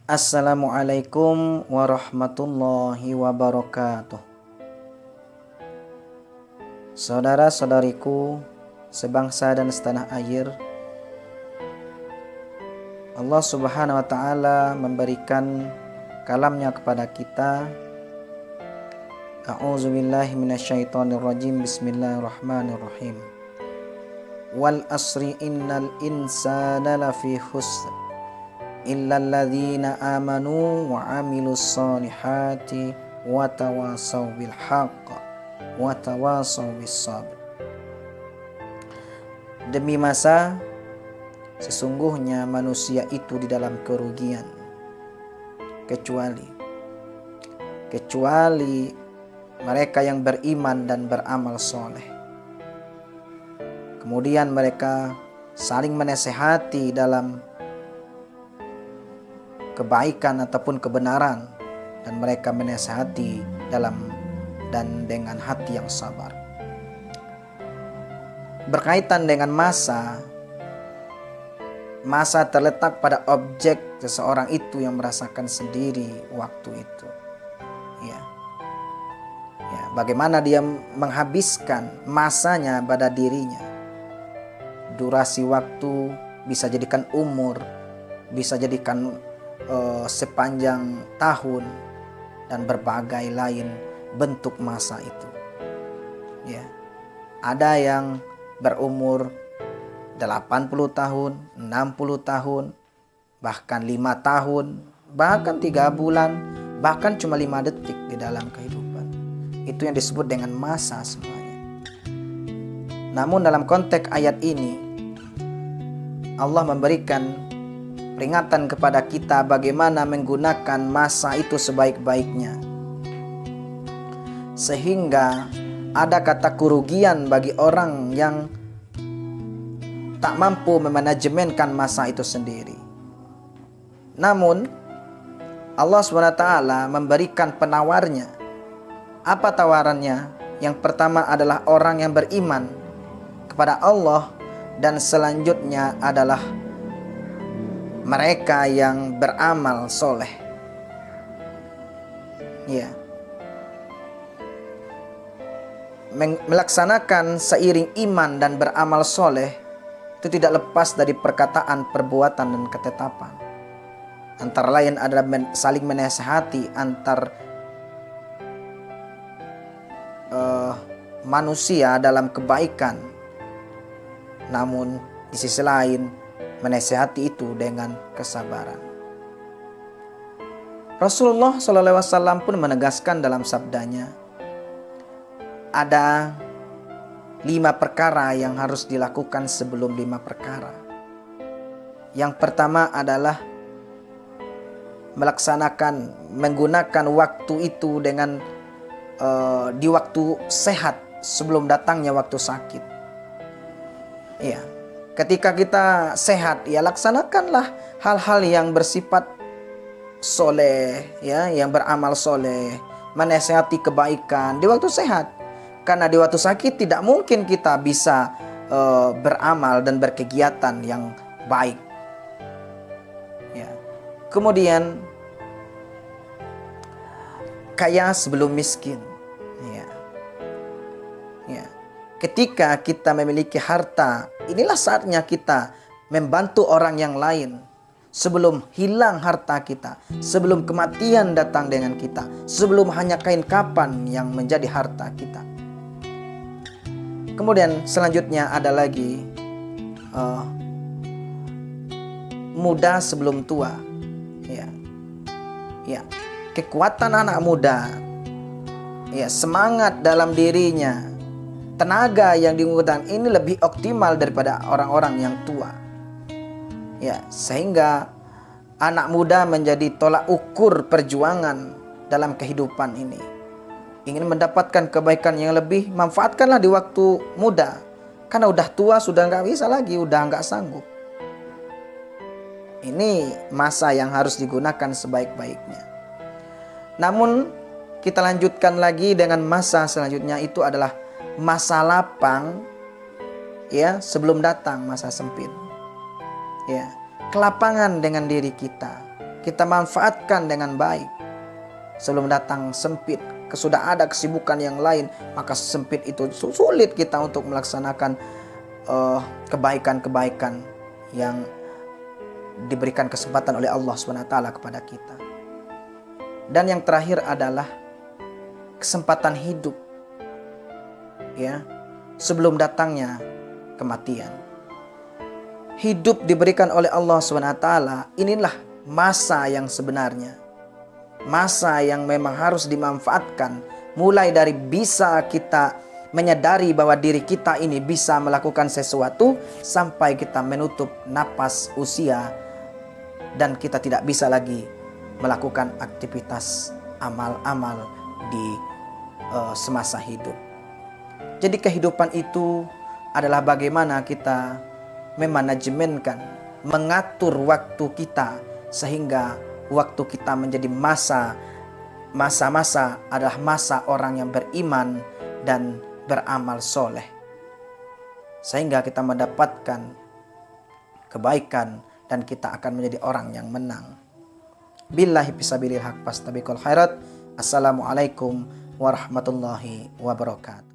Assalamualaikum warahmatullahi wabarakatuh. Saudara-saudariku sebangsa dan setanah air, Allah Subhanahu wa taala memberikan kalamnya kepada kita. A'udzubillahi minasyaitonirrajim. Bismillahirrahmanirrahim. Wal asri innal insana lafi khusr illalladzina amanu wa amilus solihati wa tawasaw bil haqq wa tawasaw bis sabr. Demi masa, sesungguhnya manusia itu di dalam kerugian kecuali mereka yang beriman dan beramal soleh. Kemudian mereka saling menasehati dalam kebaikan ataupun kebenaran, dan mereka menasehati dengan hati yang sabar. Berkaitan dengan masa terletak pada objek seseorang itu yang merasakan sendiri waktu itu. Bagaimana dia menghabiskan masanya pada dirinya. Durasi waktu bisa jadikan umur, bisa jadikan sepanjang tahun, dan berbagai lain bentuk masa itu. Ada yang berumur 80 tahun, 60 tahun, bahkan 5 tahun, bahkan 3 bulan, bahkan cuma 5 detik di dalam kehidupan. Itu yang disebut dengan masa semuanya. Namun dalam konteks ayat ini, Allah memberikan peringatan kepada kita bagaimana menggunakan masa itu sebaik-baiknya. Sehingga ada kata kerugian bagi orang yang tak mampu memanajemenkan masa itu sendiri. Namun Allah SWT memberikan penawarnya. Apa tawarannya? Yang pertama adalah orang yang beriman kepada Allah, dan selanjutnya adalah mereka yang beramal soleh. Melaksanakan seiring iman dan beramal soleh itu tidak lepas dari perkataan, perbuatan, dan ketetapan. Antara lain adalah saling menasehati antar manusia dalam kebaikan. Namun di sisi lain menasihati itu dengan kesabaran. Rasulullah SAW pun menegaskan dalam sabdanya, ada 5 perkara yang harus dilakukan sebelum 5 perkara. Yang pertama adalah menggunakan waktu itu dengan di waktu sehat sebelum datangnya waktu sakit. Ketika kita sehat, laksanakanlah hal-hal yang bersifat soleh, yang beramal soleh, menasihati kebaikan di waktu sehat. Karena di waktu sakit tidak mungkin kita bisa beramal dan berkegiatan yang baik. Kemudian kaya sebelum miskin. Ketika kita memiliki harta, inilah saatnya kita membantu orang yang lain sebelum hilang harta kita, sebelum kematian datang dengan kita, sebelum hanya kain kapan yang menjadi harta kita. Kemudian selanjutnya ada lagi muda sebelum tua. Kekuatan anak muda, semangat dalam dirinya, tenaga yang digunakan ini lebih optimal daripada orang-orang yang tua. Sehingga anak muda menjadi tolak ukur perjuangan dalam kehidupan ini. Ingin mendapatkan kebaikan yang lebih, manfaatkanlah di waktu muda. Karena udah tua sudah nggak bisa lagi, udah nggak sanggup. Ini masa yang harus digunakan sebaik-baiknya. Namun kita lanjutkan lagi dengan masa selanjutnya, itu adalah masa lapang, sebelum datang masa sempit. Kelapangan dengan diri kita, kita manfaatkan dengan baik. Sebelum datang sempit, sudah ada kesibukan yang lain, maka sempit itu sulit kita untuk melaksanakan kebaikan-kebaikan yang diberikan kesempatan oleh Allah SWT kepada kita. Dan yang terakhir adalah kesempatan hidup, ya, sebelum datangnya kematian. Hidup diberikan oleh Allah SWT, inilah masa yang sebenarnya. Masa yang memang harus dimanfaatkan, mulai dari bisa kita menyadari bahwa diri kita ini bisa melakukan sesuatu, sampai kita menutup napas usia dan kita tidak bisa lagi melakukan aktivitas amal-amal di semasa hidup. Jadi kehidupan itu adalah bagaimana kita memanajemenkan, mengatur waktu kita, sehingga waktu kita menjadi masa-masa adalah masa orang yang beriman dan beramal soleh, sehingga kita mendapatkan kebaikan dan kita akan menjadi orang yang menang. Billahi fisabilil haq fastabiqul khairat. Assalamualaikum warahmatullahi wabarakatuh.